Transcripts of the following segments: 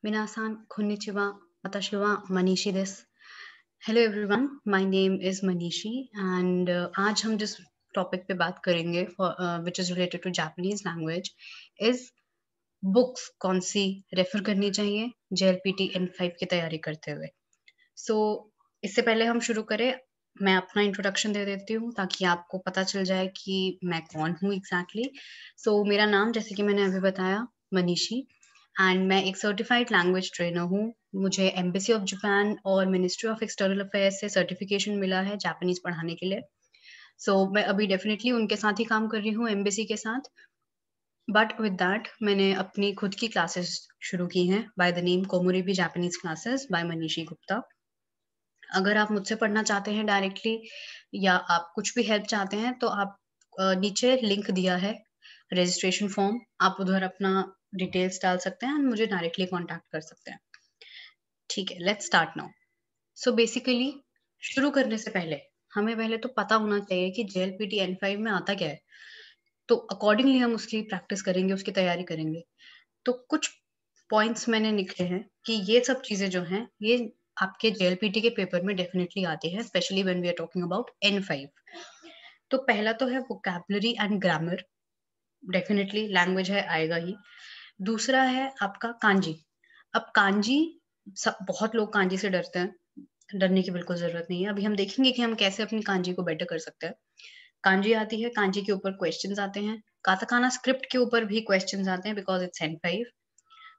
Minasan, konnichiwa, watashi wa Manishi desu. Hello everyone, my name is Manishi and आज हम जिस topic पे बात करेंगे which is related to Japanese language is books कौन सी refer करनी चाहिए JLPT N5 की तैयारी करते हुए. सो इससे पहले हम शुरू करें, मैं अपना इंट्रोडक्शन दे देती हूँ ताकि आपको पता चल जाए कि मैं कौन हूँ एग्जैक्टली. मेरा नाम जैसे कि मैंने अभी बताया मनीषी एंड मैं एक सर्टिफाइड लैंग्वेज ट्रेनर हूँ. मुझे एम्बेसी ऑफ जापान और मिनिस्ट्री ऑफ एक्सटर्नल अफेयर्स से सर्टिफिकेशन मिला है जापानीज पढ़ाने के लिए. मैं अभी डेफिनेटली उनके साथ ही काम कर रही हूँ एम्बेसी के साथ. बट विद दैट मैंने अपनी खुद की क्लासेस शुरू की हैं बाय द नेम कोमोरीबी Japanese classes by Manishi Gupta. अगर आप मुझसे पढ़ना चाहते हैं डायरेक्टली या आप कुछ भी हेल्प चाहते हैं तो आप नीचे लिंक दिया है रजिस्ट्रेशन फॉर्म, आप उधर अपना डिटेल्स डाल सकते हैं एंड मुझे डायरेक्टली कांटेक्ट कर सकते हैं. ठीक है, लेट्स स्टार्ट नाउ. बेसिकली शुरू करने से पहले हमें पहले तो पता होना चाहिए कि JLPT N5 में आता क्या है. तो अकॉर्डिंगली हम उसकी प्रैक्टिस करेंगे, उसकी तैयारी करेंगे. तो कुछ पॉइंट्स मैंने लिखे हैं कि ये सब चीजें जो हैं ये आपके JLPT के पेपर में डेफिनेटली आती है, specially when we are talking about N5. तो पहला तो है vocabulary and grammar, definitely language है आएगा ही. दूसरा है आपका कांजी. अब कांजी, सब बहुत लोग कांजी से डरते हैं. डरने की बिल्कुल जरूरत नहीं है. अभी हम देखेंगे कि हम कैसे अपनी कांजी को बेटर कर सकते हैं. कांजी आती है, कांजी के ऊपर क्वेश्चंस आते हैं, काताकाना स्क्रिप्ट के ऊपर भी क्वेश्चंस आते हैं बिकॉज इट्स N5.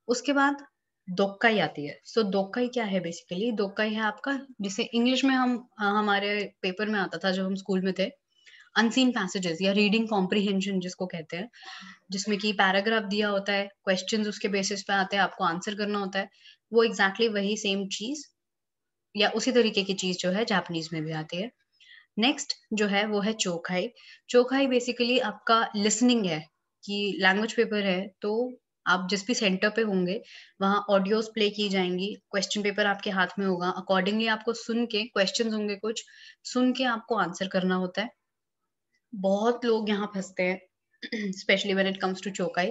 उसके बाद दोक्काई आती है. दोक्काई क्या है? बेसिकली दोक्काई है आपका, जिसे इंग्लिश में हम हमारे पेपर में आता था जब हम स्कूल में थे, अनसीन पैसेजेस या रीडिंग कॉम्प्रिहेंशन जिसको कहते हैं, जिसमें कि पैराग्राफ दिया होता है, क्वेश्चंस उसके बेसिस पे आते हैं, आपको आंसर करना होता है. वो एग्जैक्टली वही सेम चीज या उसी तरीके की चीज जो है जापानीज में भी आती है. नेक्स्ट जो है वो है चोखाई. चोखाई बेसिकली आपका लिसनिंग है कि लैंग्वेज पेपर है तो आप जिस भी सेंटर पे होंगे वहां ऑडियोज प्ले की जाएंगी, क्वेश्चन पेपर आपके हाथ में होगा, अकॉर्डिंगली आपको सुन के, क्वेश्चंस होंगे कुछ, सुन के आपको आंसर करना होता है. बहुत लोग यहाँ फंसते हैं specially when it comes to चोकाई.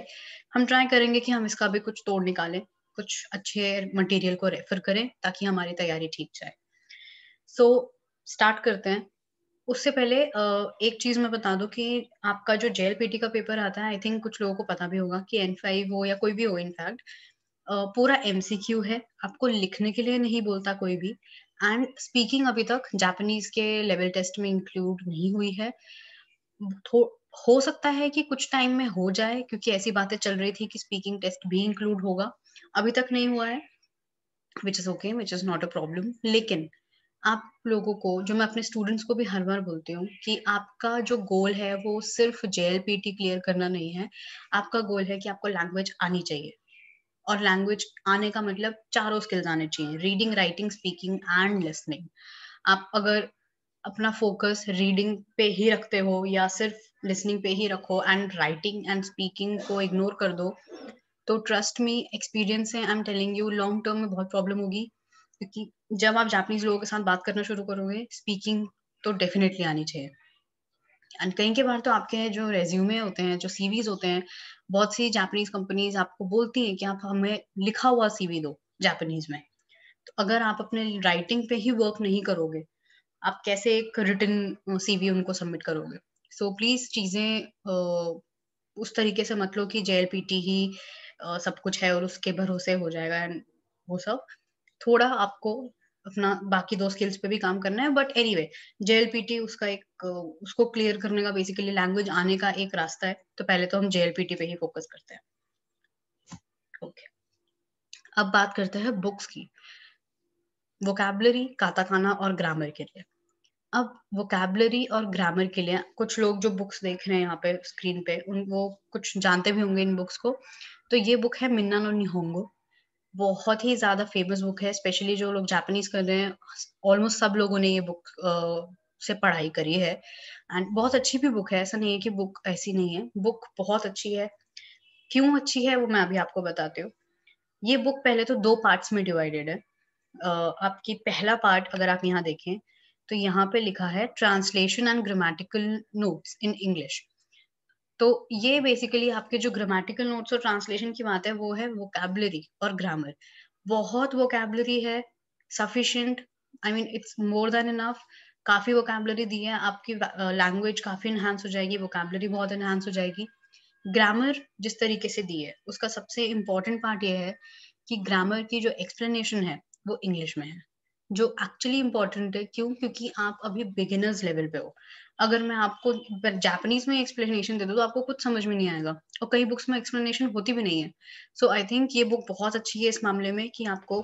हम ट्राई करेंगे कि हम इसका भी कुछ तोड़ निकालें, कुछ अच्छे मटेरियल को रेफर करें ताकि हमारी तैयारी ठीक जाए. सो स्टार्ट करते हैं. उससे पहले एक चीज मैं बता दूं कि आपका जो JLPT का पेपर आता है, आई थिंक कुछ लोगों को पता भी होगा कि N5 हो या कोई भी हो, इनफैक्ट पूरा MCQ है. आपको लिखने के लिए नहीं बोलता कोई भी. एंड स्पीकिंग अभी तक जापानीज के लेवल टेस्ट में इंक्लूड नहीं हुई है. थो- हो सकता है कि कुछ टाइम में हो जाए क्योंकि ऐसी बातें चल रही थी कि स्पीकिंग टेस्ट भी इंक्लूड होगा. अभी तक नहीं हुआ है, which is okay, which is not a problem. लेकिन आप लोगों को, जो मैं अपने स्टूडेंट्स को भी हर बार बोलती हूँ कि आपका जो गोल है वो सिर्फ JLPT क्लियर करना नहीं है. आपका गोल है कि आपको लैंग्वेज आनी चाहिए. और लैंग्वेज आने का मतलब चारों स्किल्स आने चाहिए: reading, writing, speaking and listening. आप अगर अपना फोकस रीडिंग पे ही रखते हो या सिर्फ लिसनिंग पे ही रखो एंड राइटिंग एंड स्पीकिंग को इग्नोर कर दो, तो ट्रस्ट मी, एक्सपीरियंस है, I am telling you, long term में बहुत प्रॉब्लम होगी. क्योंकि जब आप जापानीज लोगों के साथ बात करना शुरू करोगे, स्पीकिंग तो डेफिनेटली आनी चाहिए. एंड कई के बार तो आपके जो रेज्यूमे होते हैं, जो सीवीज होते हैं, बहुत सी जापानीज कंपनीज आपको बोलती हैं कि आप हमें लिखा हुआ सीवी दो जापानीज में. तो अगर आप अपने राइटिंग पे ही वर्क नहीं करोगे, आप कैसे एक रिटन सीवी उनको सबमिट करोगे? प्लीज चीजें उस तरीके से मत लो कि JLPT ही सब कुछ है और उसके भरोसे हो जाएगा एंड वो सब. थोड़ा आपको अपना बाकी दो स्किल्स पे भी काम करना है. बट एनीवे, JLPT उसका एक उसको क्लियर करने का, बेसिकली लैंग्वेज आने का एक रास्ता है. तो पहले तो हम JLPT पे ही फोकस करते हैं. ओके, अब बात करते हैं बुक्स की. वोकैबुलरी, काताकाना और ग्रामर के लिए. अब वोकैबुलरी और ग्रामर के लिए कुछ लोग जो बुक्स देख रहे हैं यहाँ पे स्क्रीन पे, उन वो कुछ जानते भी होंगे इन बुक्स को. तो ये बुक है मिन्ना नो निहोंगो. बहुत ही ज्यादा फेमस बुक है, स्पेशली जो लोग जापानीज कर रहे हैं, ऑलमोस्ट सब लोगों ने ये बुक से पढ़ाई करी है. एंड बहुत अच्छी भी बुक है, ऐसा नहीं है कि बुक ऐसी नहीं है, बुक बहुत अच्छी है. क्यों अच्छी है वो मैं अभी आपको बताती हूँ. ये बुक पहले तो दो पार्ट्स में डिवाइडेड है. आपकी पहला पार्ट अगर आप यहाँ देखें तो यहाँ पे लिखा है translation and grammatical notes in English. तो ये बेसिकली आपके जो ग्रामेटिकल नोट्स और ट्रांसलेशन की बात है वो है वोकैब्युलरी और ग्रामर। बहुत वोकैब्युलरी है, sufficient, I mean it's more than enough. काफ़ी वोकैब्युलरी दी है, आपकी लैंग्वेज काफ़ी एनहांस हो जाएगी, वोकैब्युलरी बहुत एनहांस हो जाएगी। ग्रामर जिस तरीके से दी है, उसका सबसे इम्पोर्टेंट पार्ट ये है कि ग्रामर की जो एक्सप्लेनेशन है, वो इंग्लिश में है। जो एक्चुअली इम्पोर्टेंट है, क्यों? क्योंकि आप अभी बिगिनर्स लेवल पे हो। अगर मैं आपको जापानीज़ में एक्सप्लेनेशन दे दूँ, तो आपको कुछ समझ में नहीं आएगा और कई बुक्स में एक्सप्लेनेशन होती भी नहीं है। सो आई थिंक ये बुक बहुत अच्छी है इस मामले में कि आपको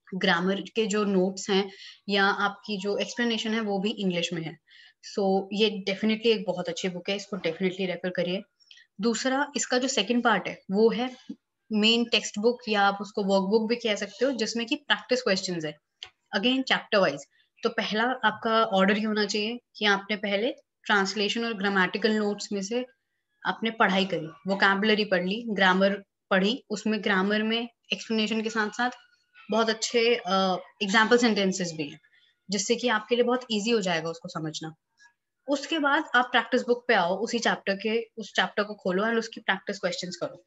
ग्रामर के जो नोट्स हैं या आपकी जो एक्सप्लेनेशन है, वो भी इंग्लिश में है। सो ये डेफ़िनिटली एक बहुत अच्छी बुक है, इसको डेफ़िनिटली रेफ़र करिए। दूसरा इसका जो सेकंड पार्ट है, वो है मेन टेक्स्ट बुक या आप उसको वर्कबुक भी कह सकते हो, जिसमें कि प्रैक्टिस क्वेश्चंस है। Again chapter wise. तो पहला आपका ऑर्डर ये होना चाहिए कि आपने पहले ट्रांसलेशन और ग्रामेटिकल नोट्स में से आपने पढ़ाई करी, वोकैब्युलरी पढ़ ली, ग्रामर पढ़ी, उसमें ग्रामर में एक्सप्लेनेशन के साथ-साथ बहुत अच्छे एग्ज़ाम्पल सेंटेंसेस भी हैं, जिससे कि आपके लिए बहुत ईज़ी हो जाएगा उसको समझना। उसके बाद आप प्रैक्टिस बुक पे आओ, उस चैप्टर को खोलो एंड उसकी प्रैक्टिस क्वेश्चंस करो।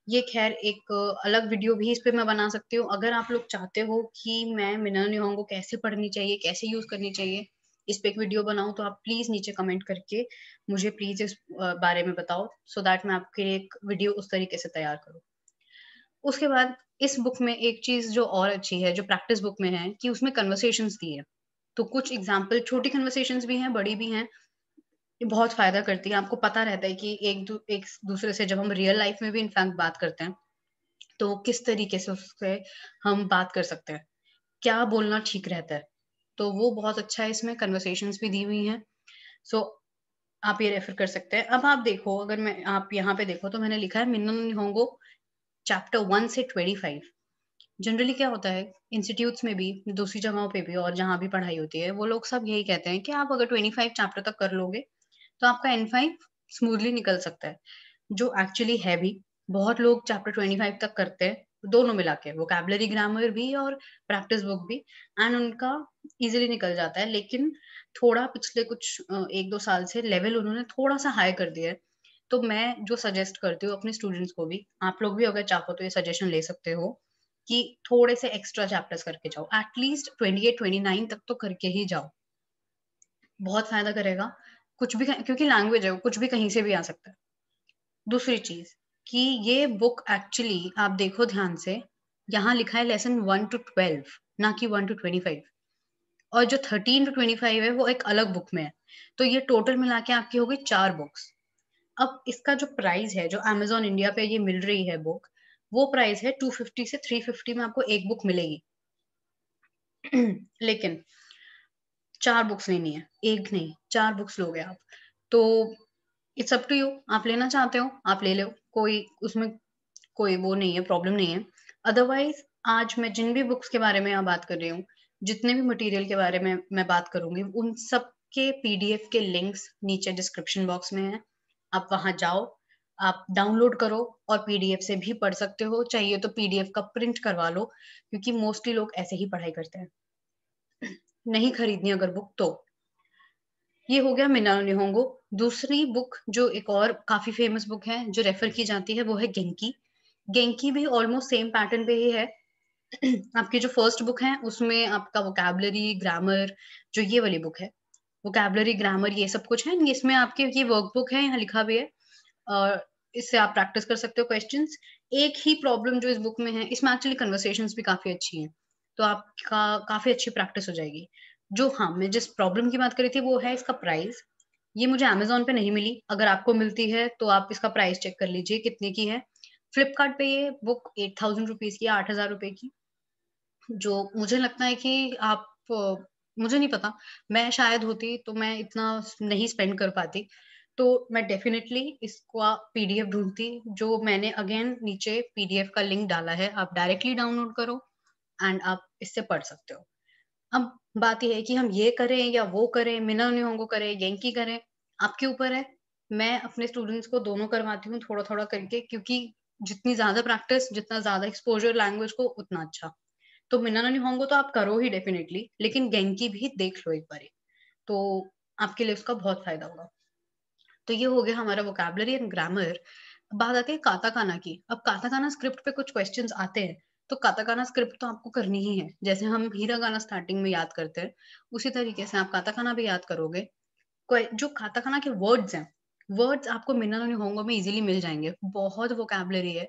ये ख़ैर एक अलग वीडियो भी इस पे मैं बना सकती हूँ। अगर आप लोग चाहते हो कि मैं मिनर निहोंगो कैसे पढ़नी चाहिए, कैसे यूज़ करनी चाहिए, इस पे एक वीडियो बनाऊँ, तो आप प्लीज़ नीचे कमेंट करके मुझे प्लीज़ इस बारे में बताओ, सो दैट मैं आपके लिए एक वीडियो उस तरीके से तैयार करूँ। उसके बाद इस बुक में एक चीज़ जो और अच्छी है, जो प्रैक्टिस बुक में है, कि उसमें कन्वर्सेशंस दी है। तो कुछ एग्ज़ाम्पल, छोटी कन्वर्सेशंस भी हैं, बड़ी भी हैं। ये बहुत फ़ायदा करती है। आपको पता रहता है कि एक दूसरे से जब हम रियल लाइफ़ में भी इनफैक्ट बात करते हैं, तो किस तरीके से उससे हम बात कर सकते हैं, क्या बोलना ठीक रहता है। तो वो बहुत अच्छा है, इसमें कन्वर्सेशंस भी दी हुई हैं। सो आप ये रेफ़र कर सकते हैं। अब आप देखो, अगर मैं आप यहाँ पे देखो तो मैंने लिखा है मिन्नो निहोंगो चैप्टर 1 से 25। जनरली क्या होता है, इंस्टीट्यूट्स में भी, दूसरी जगहों पे भी और जहाँ भी पढ़ाई होती है, वो लोग सब यही कहते हैं कि आप अगर 25 चैप्टर तक कर लोगे, तो आपका N5 स्मूथली निकल सकता है, जो एक्चुअली है भी। बहुत लोग चैप्टर 25 तक करते हैं, दोनों मिला के, वोकैब्युलरी ग्रामर भी और प्रैक्टिस बुक भी, एंड उनका ईज़िली निकल जाता है। लेकिन थोड़ा पिछले कुछ 1-2 साल से लेवल उन्होंने थोड़ा-सा हाई कर दिया है। तो मैं जो सजेस्ट करती हूँ अपने स्टूडेंट्स को भी, आप लोग भी अगर चाहो तो ये सजेशन ले सकते हो कि थोड़े से एक्स्ट्रा चैप्टर्स करके जाओ। एट लीस्ट 28-29 तक तो करके ही जाओ। बहुत फ़ायदा करेगा। कुछ भी क क्योंकि लैंग्वेज है, वो कुछ भी कहीं से भी आ सकता है। दूसरी चीज़ कि ये बुक एक्चुअली आप देखो ध्यान से, यहाँ लिखा है लेसन 1 टू 12, ना कि 1 टू 25, और जो 13 टू 25 है वो एक अलग बुक में है। तो ये टोटल मिला के आपकी हो गई 4 बुक्स। अब इसका जो प्राइस है, जो अमेज़न इंडिया पे ये मिल रही है बुक, वो प्राइस है 250 से 350 में आपको 1 बुक मिलेगी। लेकिन 4 बुक्स लेनी है, 1 नहीं, 4 बुक्स लोगे आप। तो इट्स अप टू यू, आप लेना चाहते हो, आप ले लो, कोई उसमें कोई वो नहीं है, प्रॉब्लम नहीं है। अदरवाइज़ आज मैं जिन भी बुक्स के बारे में यहाँ बात कर रही हूँ, जितने भी मटेरियल के बारे में मैं बात करूँगी, उन सब के पीडीएफ के लिंक्स नीचे डिस्क्रिप्शन बॉक्स में हैं। आप वहाँ जाओ, आप डाउनलोड करो और पीडीएफ से भी पढ़ सकते हो। चाहिए तो पीडीएफ का प्रिंट करवा लो, क्योंकि मोस्टली लोग ऐसे ही पढ़ाई करते हैं। नहीं खरीदनी अगर बुक तो। ये हो गया मिनारो निहोंगो। दूसरी बुक जो एक और काफ़ी फ़ेमस बुक है, जो रेफ़र की जाती है, वो है गेंकी। गेंकी भी ऑलमोस्ट सेम पैटर्न पे ही है। आपकी जो फर्स्ट बुक है, उसमें आपका वोकैब्युलरी, ग्रामर, जो ये वाली बुक है, वोकैब्युलरी, ग्रामर ये सब कुछ है। इसमें आपके ये वर्कबुक है, यहाँ लिखा भी है। इससे आप प्रैक्टिस कर सकते हो क्वेश्चंस। एक ही प्रॉब्लम जो इस बुक में है, इसमें एक्चुअली कन्वर्सेशंस भी काफ़ी अच्छी हैं, तो आपका काफ़ी अच्छी प्रैक्टिस हो जाएगी। जो हाँ, मैं जिस प्रॉब्लम की बात कर रही थी, वो है इसका प्राइस। ये मुझे अमेज़न पे नहीं मिली, अगर आपको मिलती है, तो आप इसका प्राइस चेक कर लीजिए कितने की है। फ्लिपकार्ट पे ये बुक 8000 रुपीज़ की है, 8000 रुपए की। जो मुझे लगता है कि आप मुझे नहीं पता, मैं शायद होती तो मैं इतना नहीं स्पेंड कर पाती। तो मैं डेफ़िनिटली इसका पीडीएफ ढूँढती, जो मैंने अगेन नीचे पीडीएफ का लिंक डाला है, आप डायरेक्टली डाउनलोड करो एंड आप इससे पढ़ सकते हो। अब बात ये है कि हम ये करें या वो करें, मिनर निहोंगो करें, गेंकी करें, आपके ऊपर है। मैं अपने स्टूडेंट्स को दोनों करवाती हूँ थोड़ा-थोड़ा करके, क्योंकि जितनी ज़्यादा प्रैक्टिस, जितना ज़्यादा एक्सपोज़र लैंग्वेज को, उतना अच्छा। तो मिनाना निहोंगो तो आप करो ही डेफ़िनिटली, लेकिन गेंकी भी देख लो एक बारी, तो आपके लिए उसका बहुत फ़ायदा होगा। तो ये हो गया हमारा वोकैबुलरी एंड ग्रामर। बात आती है काताकाना की। अब काताकाना स्क्रिप्ट पे कुछ क्वेश्चंस आते हैं, तो काताकाना स्क्रिप्ट तो आपको करनी ही है। जैसे हम हिरागाना स्टार्टिंग में याद करते हैं, उसी तरीके से आप काताकाना भी याद करोगे। जो काताकाना के वर्ड्स हैं, वर्ड्स आपको मिन्ना नो निहोंगो में इजीली मिल जाएंगे। बहुत वोकैबुलरी है।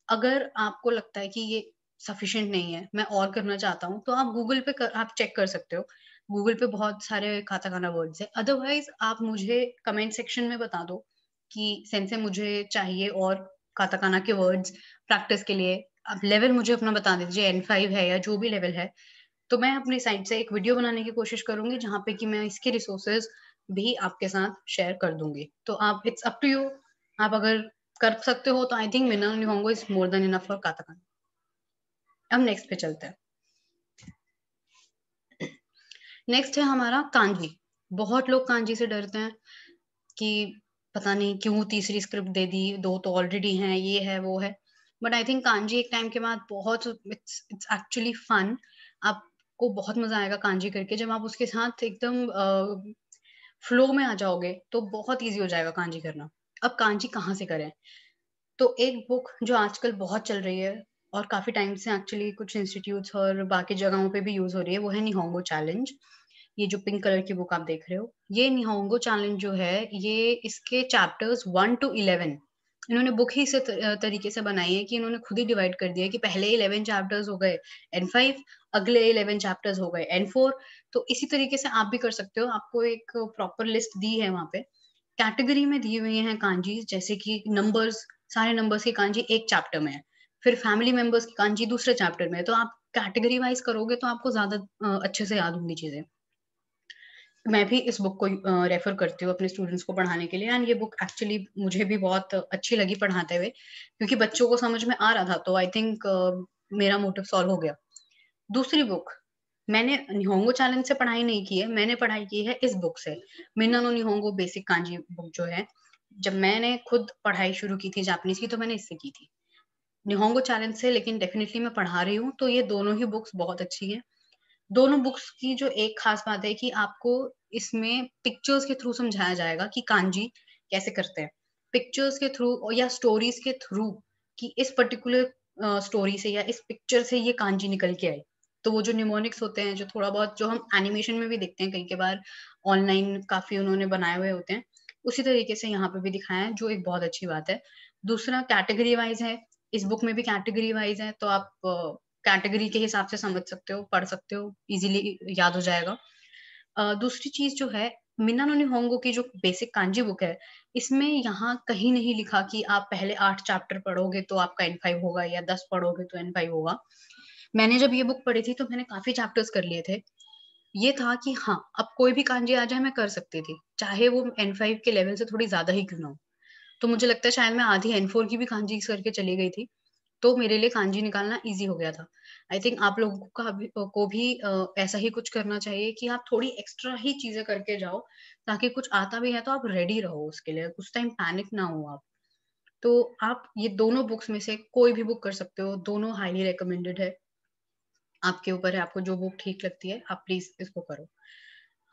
अगर आपको लगता है कि ये सफिशिएंट नहीं है, मैं और करना चाहता हूँ, तो आप गूगल पे आप चेक कर सकते हो। गूगल पे बहुत सारे काताकाना वर्ड्स हैं। अदरवाइज आप मुझे कमेंट सेक्शन में बता दो कि सेंसे मुझे चाहिए और काताकाना के वर्ड्स प्रैक्टिस के लिए। आप लेवल मुझे अपना बता दीजिए, N5 है या जो भी लेवल है। तो मैं अपनी साइड से एक वीडियो बनाने की कोशिश करूँगी, जहाँ पे कि मैं इसके रिसोर्सेज़ भी आपके साथ शेयर कर दूँगी। तो आप इट्स अप टू यू। आप अगर कर सकते हो तो I think Minna Nihongo is more than enough for katakana. अब नेक्स्ट पे चलते हैं। नेक्स्ट है हमारा कांजी। बहुत लोग कांजी से डरते हैं कि पता नहीं क्यों तीसरी स्क्रिप्ट दे दी, 2 तो ऑलरेडी हैं, ये है, वो है। बट आई थिंक कांजी एक टाइम के बाद बहुत इट्स एक्चुअली फन। आपको बहुत मज़ा आएगा कांजी करके, जब आप उसके साथ एकदम फ्लो में आ जाओगे, तो बहुत ईज़ी हो जाएगा कांजी करना। अब कांजी कहाँ से करें? तो एक बुक जो आजकल बहुत चल रही है और काफ़ी टाइम से एक्चुअली कुछ इंस्टीट्यूट्स और बाकी जगहों पे भी यूज़ हो रही है, वो है निहोंगो चैलेंज। ये जो पिंक कलर की बुक आप देख रहे हो, ये निहोंगो चैलेंज जो है, ये इसके चैप्टर्स 1 टू 11 इन्होंने बुक ही इस तरीके से बनाई है कि इन्होंने खुद ही डिवाइड कर दिया है कि पहले 11 चैप्टर्स हो गए N5, अगले 11 चैप्टर्स हो गए N4। तो इसी तरीके से आप भी कर सकते हो। आपको एक प्रॉपर लिस्ट दी है वहाँ पे। कैटेगरी में दिए हुए हैं कांजीज़, जैसे कि नंबर्स, सारे नंबर्स की कांजी एक चैप्टर में है। फिर फैमिली मेंबर्स की कांजी दूसरे चैप्टर में है। तो आप कैटेगरी वाइज़ करोगे तो आपको ज़्यादा अच्छे से याद होंगी चीज़ें। मैं भी इस बुक को रेफ़र करती हूँ अपने स्टूडेंट्स को पढ़ाने के लिए, एंड ये बुक एक्चुअली मुझे भी बहुत अच्छी लगी पढ़ाते हुए, क्योंकि बच्चों को समझ में आ रहा था, तो आई थिंक मेरा मोटिव सॉल्व हो गया। दूसरी बुक, मैंने निहोंगो चैलेंज से पढ़ाई नहीं की है, मैंने पढ़ाई की है इस बुक से। मिन्ना नो निहोंगो बेसिक कांजी बुक जो है, जब मैंने खुद पढ़ाई शुरू की थी जापानीज़ की, तो मैंने इससे की थी। निहोंगो चैलेंज से लेकिन डेफ़िनिटली मैं पढ़ा रही हूँ, तो ये दोनों ही बुक्स बहुत अच्छी हैं। दोनों बुक्स की जो एक खास बात है कि आपको इसमें पिक्चर्स के थ्रू समझाया जाएगा कि कांजी कैसे करते हैं। पिक्चर्स के थ्रू या स्टोरीज़ के थ्रू, कि इस पर्टिकुलर स्टोरी से या इस पिक्चर से ये कांजी निकल के आई। तो वो जो निमोनिक्स होते हैं, जो थोड़ा बहुत जो हम एनिमेशन में भी देखते हैं कई-कई बार, ऑनलाइन काफ़ी उन्होंने बनाए हुए होते हैं, उसी तरीके से यहाँ पे भी दिखाया है, जो एक बहुत अच्छी बात है। दूसरा कैटेगरी वाइज़ है, इस बुक में भी कैटेगरी वाइज़ है, तो आप कैटेगरी के हिसाब से समझ सकते हो, पढ़ सकते हो, ईज़िली याद हो जाएगा। दूसरी चीज़ जो है, मिन्ना नो निहोंगो की जो बेसिक कांजी बुक है, इसमें यहाँ कहीं नहीं लिखा कि आप पहले 8 चैप्टर पढ़ोगे तो आपका N5 होगा या 10 पढ़ोगे तो N5 होगा। मैंने जब ये बुक पढ़ी थी, तो मैंने काफ़ी चैप्टर्स कर लिए थे। ये था कि हाँ, अब कोई भी कांजी आ जाए मैं कर सकती थी, चाहे वो N5 के लेवल से थोड़ी ज़्यादा ही क्यों ना हो। तो मुझे लगता है शायद मैं आधी N4 की भी कांजी करके चली गई थी। तो मेरे लिए कांजी निकालना ईज़ी हो गया था। आई थिंक आप लोगों को भी ऐसा ही कुछ करना चाहिए कि आप थोड़ी एक्स्ट्रा ही चीज़ें करके जाओ, ताकि कुछ आता भी है तो आप रेडी रहो उसके लिए, उस टाइम पैनिक ना हो आप। तो आप ये दोनों बुक्स में से कोई भी बुक कर सकते हो, दोनों हाइली रिकमेंडेड है। आपके ऊपर है, आपको जो बुक ठीक लगती है, आप प्लीज़ इसको करो।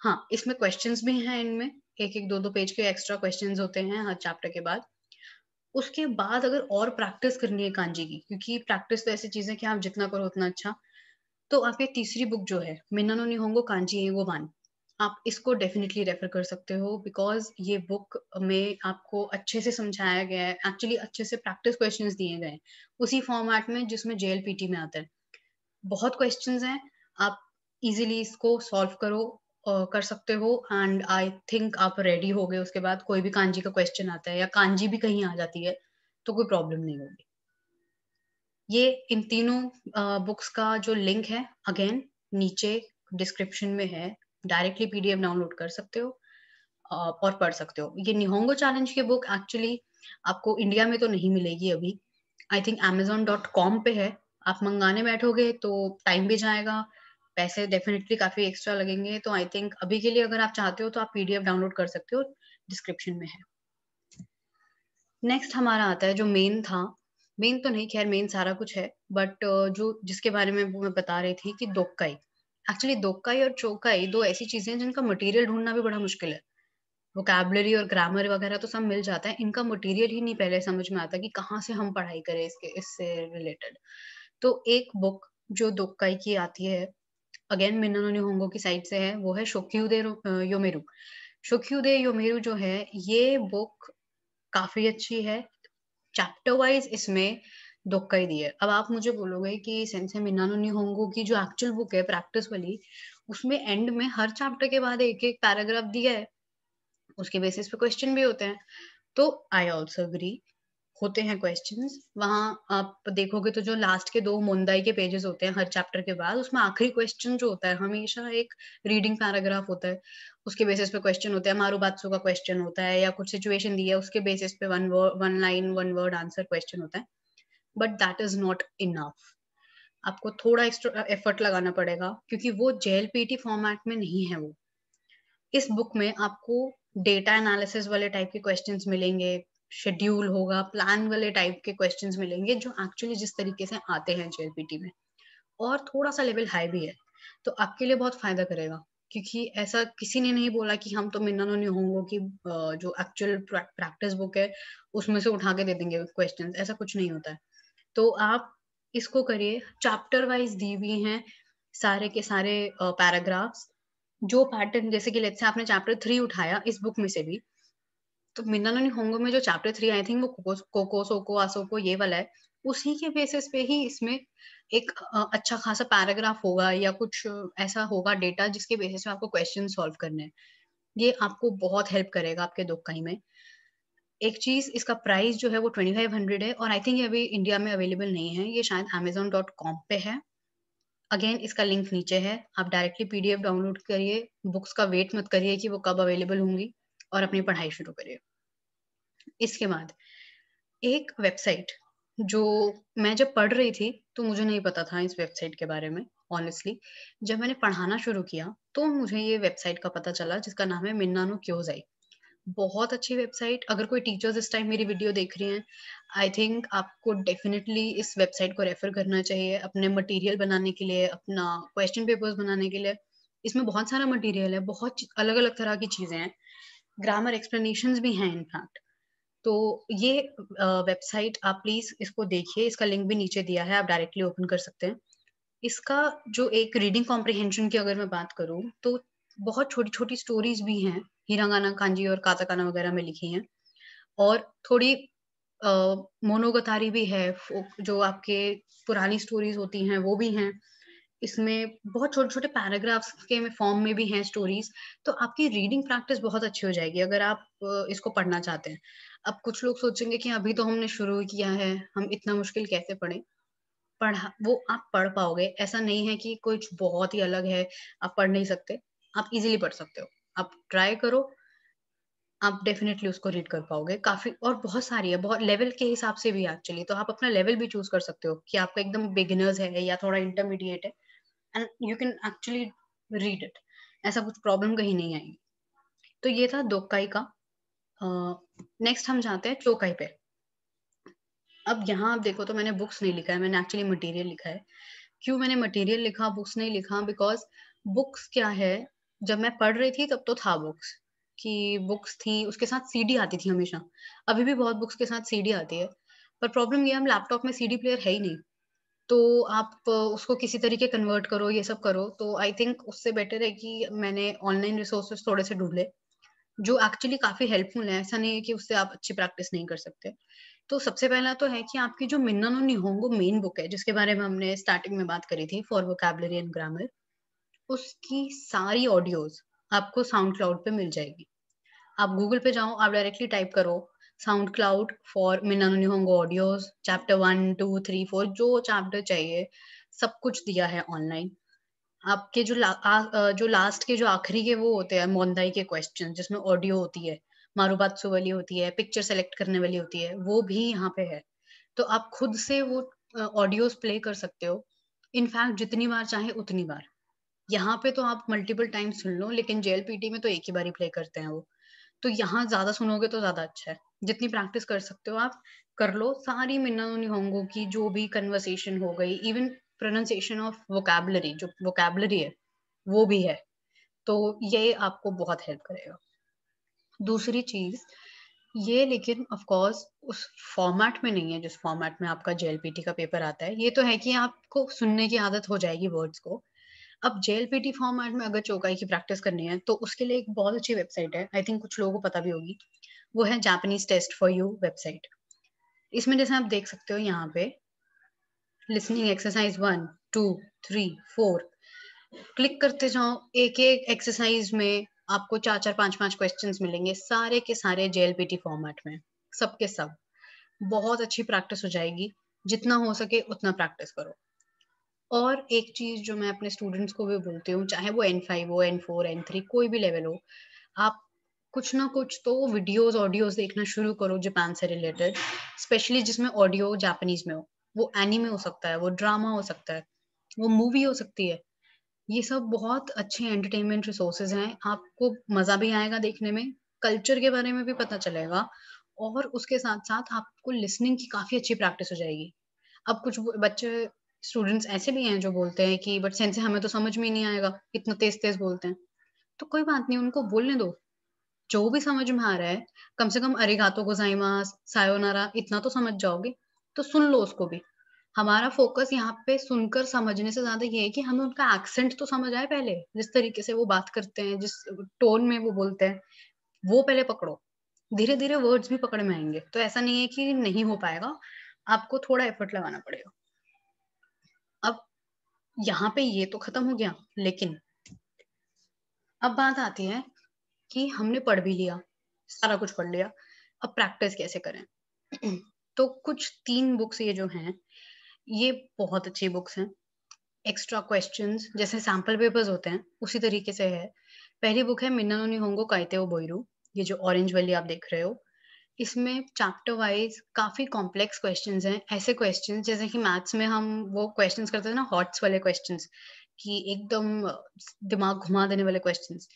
हाँ, इसमें क्वेश्चन्स भी हैं इनमें, 1-1, 2-2 पेज के एक्स्ट्रा क्वेश्चन्स होते हैं हर चैप्टर के बाद। उसके बाद अगर और प्रैक्टिस करनी है कांजी की, क्योंकि प्रैक्टिस तो ऐसी चीज़ है कि आप जितना करो उतना अच्छा, तो आपकी तीसरी बुक जो है, मिन्ना नो निहोंगो कांजी इगो 1, आप इसको डेफ़िनिटली रेफ़र कर सकते हो, बिकॉज़ ये बुक में आपको अच्छे से समझाया गया है, एक्चुअली अच्छे से प्रैक्टिस क्वेश्चन्स दिए गए हैं, उसी फ़ॉर्मेट में जिसमें जेएलपीटी में आता है। बहुत क्वेश्चन्स हैं, आप ईज़िली इसको सॉल्व करो, कर सकते हो, एंड आई थिंक आप रेडी हो गए। उसके बाद कोई भी कांजी का क्वेश्चन आता है या कांजी भी कहीं आ जाती है, तो कोई प्रॉब्लम नहीं होगी। ये इन तीनों बुक्स का जो लिंक है, अगेन नीचे डिस्क्रिप्शन में है, डायरेक्टली पीडीएफ डाउनलोड कर सकते हो और पढ़ सकते हो। ये निहोंगो चैलेंज की बुक एक्चुअली आपको इंडिया में तो नहीं मिलेगी अभी। आई थिंक amazon.com पे है। आप मँगाने बैठोगे तो टाइम भी जाएगा, पैसे डेफ़िनिटली काफ़ी एक्स्ट्रा लगेंगे। तो आई थिंक अभी के लिए अगर आप चाहते हो तो आप पीडीएफ डाउनलोड कर सकते हो, डिस्क्रिप्शन में है। नेक्स्ट हमारा आता है जो मेन था, मेन तो नहीं, ख़ैर मेन सारा कुछ है, बट जो जिसके बारे में वो मैं बता रही थी कि दोक्काई। एक्चुअली दोक्काई और चोकाई 2 ऐसी चीज़ें हैं जिनका मटीरियल ढूँढना भी बड़ा मुश्किल है। वोकैबुलरी और ग्रामर वगैरह तो सब मिल जाता है, इनका मटेरियल ही नहीं पहले समझ में आता कि कहाँ से हम पढ़ाई करें इससे रिलेटेड। तो एक बुक जो दोक्काई की आती है, अगेन मिन्ना नो निहोंगो की साइड से है, वो है शोक्युदे योमेरू। शोक्युदे योमेरू जो है, ये बुक काफ़ी अच्छी है। चैप्टर वाइज़ इसमें दोक्काई दी है। अब आप मुझे बोलोगे कि सेंसेई मिन्ना नो निहोंगो की जो एक्चुअल बुक है प्रैक्टिस वाली, उसमें एंड में हर चैप्टर के बाद एक-एक पैराग्राफ दिया है। उसके बेसिस पे क्वेश्चन भी होते हैं। तो आई ऑल्सो एग्री, होते हैं क्वेश्चंस। वहाँ आप देखोगे तो जो लास्ट के 2 मोंदाई के पेजेज़ होते हैं हर चैप्टर के बाद, उसमें आखिरी क्वेश्चन जो होता है हमेशा एक रीडिंग पैराग्राफ होता है। उसके बेसिस पे क्वेश्चन होते हैं, मारुबात्सु का क्वेश्चन होता है या कुछ सिचुएशन दी है उसके बेसिस पे 1 लाइन 1 वर्ड आंसर क्वेश्चन होता है। But that is not enough. आपको थोड़ा एक्स्ट्रा एफर्ट लगाना पड़ेगा क्योंकि वो जेएलपीटी फॉर्मेट में नहीं है वो। इस बुक में आपको डेटा एनालिसिस वाले टाइप के क्वेश्चंस मिलेंगे, शेड्यूल होगा, प्लान वाले टाइप के क्वेश्चंस मिलेंगे जो एक्चुअली जिस तरीके से आते हैं जेएलपीटी में, और थोड़ा-सा लेवल हाई भी है। तो आपके लिए बहुत फ़ायदा करेगा क्योंकि ऐसा किसी ने नहीं बोला कि हम तो मिन्ना नो निहोंगो की जो एक्चुअल प्रैक्टिस बुक है, उसमें से उठा के दे देंगे क्वेश्चंस, ऐसा कुछ नहीं होता है। तो आप इसको करिए, चैप्टर वाइज़ दी हुई हैं सारे के सारे पैराग्राफ्स। जो पैटर्न जैसे कि लेट्स से आपने चैप्टर 3 उठाया इस बुक में से भी, तो मिन्ना नो निहोंगो में जो चैप्टर 3 आई थिंक वो कोको, सोको, आसोको ये वाला है, उसी के बेसिस पे ही इसमें एक अच्छा खासा पैराग्राफ होगा या कुछ ऐसा होगा डेटा जिसके बेसिस पे आपको क्वेश्चन सॉल्व करने हैं। ये आपको बहुत हेल्प करेगा आपके दोक्काई में। एक चीज़, इसका प्राइस जो है वो 2500 है और आई थिंक ये अभी इंडिया में अवेलेबल नहीं है, ये शायद amazon.com पे है। अगेन इसका लिंक नीचे है, आप डायरेक्टली पीडीएफ डाउनलोड करिए, बुक्स का वेट मत करिए कि वो कब अवेलेबल होंगी और अपनी पढ़ाई शुरू करिए। इसके बाद एक वेबसाइट जो मैं जब पढ़ रही थी, तो मुझे नहीं पता था इस वेबसाइट के बारे में ऑनेस्टली। जब मैंने पढ़ाना शुरू किया, तो मुझे ये वेबसाइट का पता चला जिसका नाम है मिन्ना नो क्योज़ाई। बहुत अच्छी वेबसाइट, अगर कोई टीचर्स इस टाइम मेरी वीडियो देख रही हैं, आई थिंक आपको डेफ़िनेटली इस वेबसाइट को रेफ़र करना चाहिए अपने मटीरियल बनाने के लिए, अपना क्वेश्चन पेपर्स बनाने के लिए। इसमें बहुत सारा मटीरियल है, बहुत अलग-अलग तरह की चीज़ें हैं, ग्रामर एक्सप्लेनेशंस भी हैं इनफैक्ट। तो ये वेबसाइट आप प्लीज़ इसको देखिए, इसका लिंक भी नीचे दिया है, आप डायरेक्टली ओपन कर सकते हैं। इसका जो एक रीडिंग कॉम्प्रिहेंशन की अगर मैं बात करूँ, तो बहुत छोटी-छोटी स्टोरीज़ भी हैं, हिरागाना, कांजी और काताकाना वगैरह में लिखी हैं और थोड़ी अ, मोनोगतारी भी है, जो आपके पुरानी स्टोरीज़ होती हैं, वो भी हैं। इसमें बहुत छोटे-छोटे पैराग्राफ्स के में फॉर्म में भी हैं स्टोरीज़, तो आपकी रीडिंग प्रैक्टिस बहुत अच्छी हो जाएगी अगर आप इसको पढ़ना चाहते हैं। अब कुछ लोग सोचेंगे कि अभी तो हमने शुरू ही किया है, हम इतना मुश्किल कैसे पढ़ें? वो आप पढ़ पाओगे, ऐसा नहीं है कि कुछ बहुत ही अलग है, आप पढ़ नहीं सकते, आप ईज़िली पढ़ सकते हो। आप ट्राई करो, आप डेफ़िनिटली उसको रीड कर पाओगे। काफ़ी और बहुत सारी है, बहुत लेवल के हिसाब से भी एक्चुअली, तो आप अपना लेवल भी चूज़ कर सकते हो कि आपका एकदम बिगिनर्स है या थोड़ा इंटरमीडिएट है and you can actually read it. ऐसा कुछ प्रॉब्लम कहीं नहीं आएगी। तो ये था दोक्काई का। अ, नेक्स्ट हम जाते हैं चोकाई पे। अब यहाँ आप देखो तो मैंने बुक्स नहीं लिखा है, मैंने एक्चुअली मटेरियल लिखा है। क्यों मैंने मटेरियल लिखा, बुक्स नहीं लिखा? बिकॉज़ बुक्स क्या है, जब मैं पढ़ रही थी तब तो था बुक्स, कि बुक्स थी, उसके साथ सीडी आती थी हमेशा। अभी भी बहुत बुक्स के साथ सीडी आती है, पर प्रॉब्लम ये है हम लैपटॉप में सीडी प्लेयर है ही नहीं। तो आप उसको किसी तरीके कन्वर्ट करो, ये सब करो, तो आई थिंक उससे बेटर है कि मैंने ऑनलाइन रिसोर्सेज़ थोड़े से ढूँढे, जो एक्चुअली काफ़ी हेल्पफुल हैं। ऐसा नहीं है कि उससे आप अच्छी प्रैक्टिस नहीं कर सकते। तो सबसे पहला तो है कि आपकी जो मिन्ना नो निहोंगो मेन बुक है, जिसके बारे में हमने स्टार्टिंग में बात करी थी फॉर वोकैब्युलरी एंड ग्रामर, उसकी सारी ऑडियोज़ आपको साउंड क्लाउड पे मिल जाएगी। आप गूगल पे जाओ, आप डायरेक्टली टाइप करो SoundCloud for Minna no Nihongo audios chapter 1, 2, 3, 4 जो चैप्टर चाहिए, सब कुछ दिया है ऑनलाइन। आपके जो लास्ट के जो आखिरी के वो होते हैं मोंदाई के क्वेश्चन जिसमें ऑडियो होती है, मारुबात्सु वाली होती है, पिक्चर सेलेक्ट करने वाली होती है, वो भी यहाँ पे है। तो आप खुद से वो ऑडियोज़ प्ले कर सकते हो। इनफैक्ट जितनी बार चाहे उतनी बार। यहाँ पे तो आप मल्टीपल टाइम्स सुन लो, लेकिन जेएलपीटी में तो एक ही बार ही प्ले करते हैं वो। तो यहाँ ज़्यादा सुनोगे तो ज़्यादा अच्छा है। जितनी प्रैक्टिस कर सकते हो आप, कर लो। सारी मिन्ना नो निहोंगो की जो भी कन्वर्सेशन हो गई, इवन प्रोनंसिएशन ऑफ वोकैब्युलरी, जो वोकैब्युलरी है, वो भी है। तो ये आपको बहुत हेल्प करेगा। दूसरी चीज़ ये, लेकिन ऑफ कोर्स उस फॉर्मेट में नहीं है जिस फॉर्मेट में आपका जेएलपीटी का पेपर आता है। ये तो है कि आपको सुनने की आदत हो जाएगी वर्ड्स को। अब जेएलपीटी फॉर्मेट में अगर चौकाई की प्रैक्टिस करनी है, तो उसके लिए एक बहुत अच्छी वेबसाइट है, आई थिंक कुछ लोगों को पता भी होगी। वो है Japanese test for you website. इसमें जैसे आप देख सकते हो यहाँ पे लिसनिंग एक्सरसाइज 1, 2, 3, 4 क्लिक करते जाओ, एक-एक एक्सरसाइज में आपको 4-4 5-5 क्वेश्चंस मिलेंगे, सारे के सारे जेएलपीटी फॉर्मेट में, सब के सब। बहुत अच्छी प्रैक्टिस हो जाएगी, जितना हो सके उतना प्रैक्टिस करो। और एक चीज़ जो मैं अपने स्टूडेंट्स को भी बोलती हूँ, चाहे वो N5 हो, N4, N3 कोई भी लेवल हो, आप कुछ ना कुछ तो वीडियोज़, ऑडियोज़ देखना शुरू करो जापान से रिलेटेड, स्पेशली जिसमें ऑडियो जापानीज़ में हो। वो एनीमे हो सकता है, वो ड्रामा हो सकता है, वो मूवी हो सकती है। ये सब बहुत अच्छे एंटरटेनमेंट रिसोर्सेज हैं, आपको मज़ा भी आएगा देखने में, कल्चर के बारे में भी पता चलेगा और उसके साथ-साथ आपको लिसनिंग की काफ़ी अच्छी प्रैक्टिस हो जाएगी। अब कुछ ब बच्चे स्टूडेंट्स ऐसे भी हैं जो बोलते हैं कि बट सेंसे हमें तो समझ में ही नहीं आएगा, इतना तेज़-तेज़ बोलते हैं। तो कोई बात नहीं, उनको बोलने दो, जो भी समझ में आ रहा है, कम से कम अरिगातो गोजाइमास, सायोनारा इतना तो समझ जाओगे, तो सुन लो उसको भी। हमारा फ़ोकस यहाँ पे सुनकर समझने से ज़्यादा ये है कि हमें उनका एक्सेंट तो समझ आए पहले, जिस तरीके से वो बात करते हैं, जिस टोन में वो बोलते हैं, वो पहले पकड़ो। धीरे-धीरे वर्ड्स भी पकड़ में आएँगे, तो ऐसा नहीं है कि नहीं हो पाएगा, आपको थोड़ा एफर्ट लगाना पड़ेगा। अब यहाँ पे ये तो खत्म हो गया, लेकिन अब बात आती है कि हमने पढ़ भी लिया, सारा कुछ पढ़ लिया, अब प्रैक्टिस कैसे करें? तो कुछ 3 बुक्स ये जो हैं, ये बहुत अच्छी बुक्स हैं। एक्स्ट्रा क्वेश्चंस जैसे सैंपल पेपर्स होते हैं, उसी तरीके से है। पहली बुक है मिन्ना नो निहोंगो काइते ओ बोइरू, ये जो ऑरेंज वाली आप देख रहे हो। इसमें चैप्टर वाइज़ काफ़ी कॉम्प्लेक्स क्वेश्चंस हैं, ऐसे क्वेश्चंस जैसे कि मैथ्स में हम वो क्वेश्चंस करते थे ना हॉट्स वाले क्वेश्चंस कि एकदम दिमाग घुमा देने वाले क्वेश्चंस।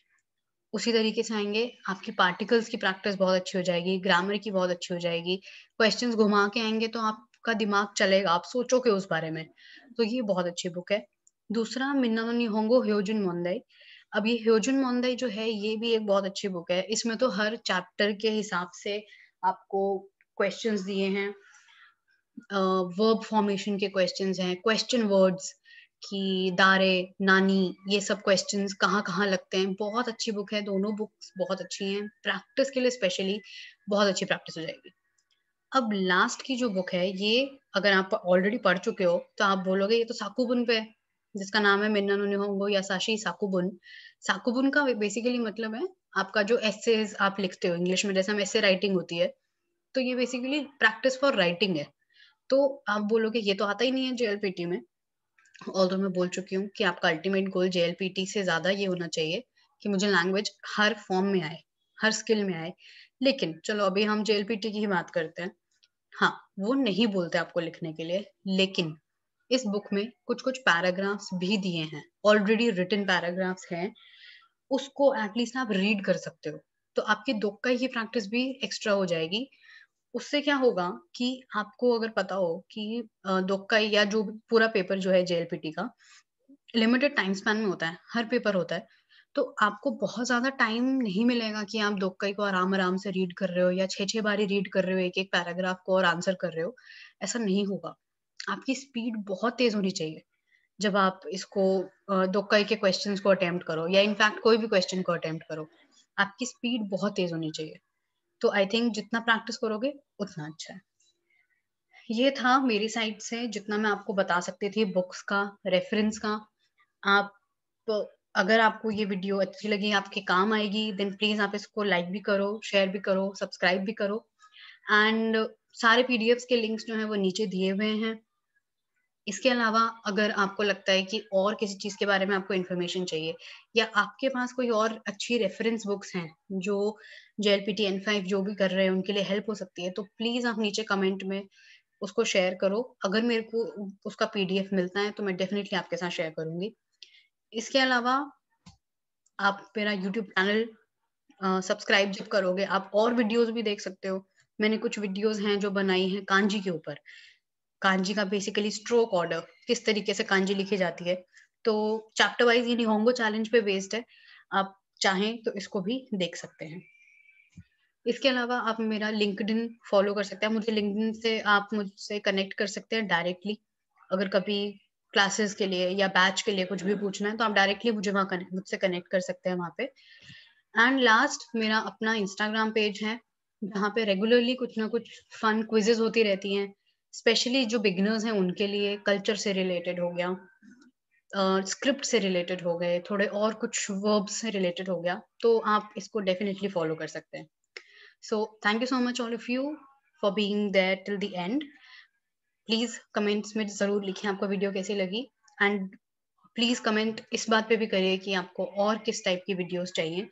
उसी तरीके से आएँगे, आपकी पार्टिकल्स की प्रैक्टिस बहुत अच्छी हो जाएगी, ग्रामर की बहुत अच्छी हो जाएगी। क्वेश्चंस घुमा के आएँगे तो आपका दिमाग चलेगा, आप सोचोगे उस बारे में। तो ये बहुत अच्छी बुक है। दूसरा मिन्ना नो निहोंगो ह्योजुन मोंदाई। अब ये ह्योजुन मोंदाई जो है, ये भी एक बहुत अच्छी बुक है। इसमें तो हर चैप्टर के हिसाब से आपको क्वेश्चंस दिए हैं। वर्ब फॉर्मेशन के क्वेश्चंस हैं, क्वेश्चन वर्ड्स कि दारे, नानी ये सब क्वेश्चंस कहाँ-कहाँ लगते हैं। बहुत अच्छी बुक है, दोनों बुक्स बहुत अच्छी हैं। प्रैक्टिस के लिए स्पेशली बहुत अच्छी प्रैक्टिस हो जाएगी। अब लास्ट की जो बुक है, ये अगर आप ऑलरेडी पढ़ चुके हो, तो आप बोलोगे ये तो साकुबुन पे है, जिसका नाम है मिन्ना नो निहोंगो यासाशी साकुबुन। साकुबुन का बेसिकली मतलब है आपका जो एसेज़ आप लिखते हो इंग्लिश में जैसे हम एसे राइटिंग होती है, तो ये बेसिकली प्रैक्टिस फॉर राइटिंग है। तो आप बोलोगे ये तो आता ही नहीं है जेएलपीटी में। ऑल्दो मैं बोल चुकी हूँ कि आपका अल्टीमेट गोल जेएलपीटी से ज़्यादा ये होना चाहिए कि मुझे लैंग्वेज हर फॉर्म में आए, हर स्किल में आए। लेकिन चलो अभी हम जेएलपीटी की ही बात करते हैं। हाँ, वो नहीं बोलते आपको लिखने के लिए, लेकिन इस बुक में कुछ-कुछ पैराग्राफ्स भी दिए हैं। ऑलरेडी रिटन पैराग्राफ्स हैं, उसको एट लीस्ट आप रीड कर सकते हो। तो आपकी दोक्काई की प्रैक्टिस भी एक्स्ट्रा हो जाएगी। उससे क्या होगा कि आपको अगर पता हो कि दोक्काई या जो भी पूरा पेपर जो है जेएलपीटी का लिमिटेड टाइम स्पैन में होता है, हर पेपर होता है, तो आपको बहुत ज़्यादा टाइम नहीं मिलेगा कि आप दोक्काई को आराम-आराम से रीड कर रहे हो या 6-6 बारी रीड कर रहे हो एक-एक पैराग्राफ को और आंसर कर रहे हो, ऐसा नहीं होगा। आपकी स्पीड बहुत तेज़ होनी चाहिए, जब आप इसको दोक्काई के क्वेश्चंस को अटेम्प्ट करो या इनफैक्ट कोई भी क्वेश्चन को अटेम्प्ट करो, आपकी स्पीड बहुत तेज़ होनी चाहिए। तो आई थिंक जितना प्रैक्टिस करोगे, उतना अच्छा है। ये था मेरी साइड से जितना मैं आपको बता सकती थी बुक्स का, रेफ़रेंस का। आप अगर आपको ये वीडियो अच्छी लगी, आपके काम आएगी, देन प्लीज़ आप इसको लाइक भी करो, शेयर भी करो, सब्सक्राइब भी करो एंड सारे पीडीएफ्स के लिंक्स जो हैं वो नीचे दिए हुए हैं। इसके अलावा अगर आपको लगता है कि और किसी चीज़ के बारे में आपको इन्फॉर्मेशन चाहिए या आपके पास कोई और अच्छी रेफ़रेंस बुक्स हैं, जो जेएलपीटी एन5 जो भी कर रहे हैं, उनके लिए हेल्प हो सकती है, तो प्लीज़ आप नीचे कमेंट में उसको शेयर करो। अगर मेरे को उसका पीडीएफ मिलता है, तो मैं डेफ़िनिटली आपके साथ शेयर करूँगी। इसके अलावा आप मेरा यूट्यूब चैनल सब्सक्राइब जब करोगे, आप और वीडियोज़ भी देख सकते हो। मैंने कुछ वीडियोज़ हैं जो बनाई हैं कांजी के ऊपर। कांजी का बेसिकली स्ट्रोक ऑर्डर, किस तरीके से कांजी लिखी जाती है। तो चैप्टर वाइज़ ये निहोंगो चैलेंज पे बेस्ड है। आप चाहें तो इसको भी देख सकते हैं। इसके अलावा आप मेरा लिंक्डइन फॉलो कर सकते हैं। मुझे लिंक्डइन से आप मुझसे कनेक्ट कर सकते हैं डायरेक्टली। अगर कभी क्लासेस के लिए या बैच के लिए कुछ भी पूछना है तो आप डायरेक्टली मुझसे कनेक्ट कर सकते हैं वहाँ पे। एंड लास्ट मेरा अपना इंस्टाग्राम पेज है, जहाँ पे रेगुलरली कुछ ना कुछ फन क्विज़ेज़ होती रहती हैं। स्पेशली जो बिगिनर्स हैं उनके लिए कल्चर से रिलेटेड हो गया, स्क्रिप्ट से रिलेटेड हो गए, थोड़े और कुछ वर्ब्स से रिलेटेड हो गया, तो आप इसको डेफिनिटली फॉलो कर सकते हैं। So thank you so much all of you for being there till the end. Please comments में ज़रूर लिखें आपको वीडियो कैसी लगी, एंड प्लीज़ कमेंट इस बात पे भी करिए कि आपको और किस टाइप की वीडियोज़ चाहिए।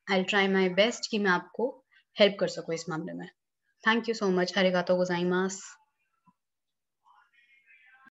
I will try my best कि मैं आपको हेल्प कर सकूँ इस मामले में। Thank you so much. अरिगातो गोजाइमास।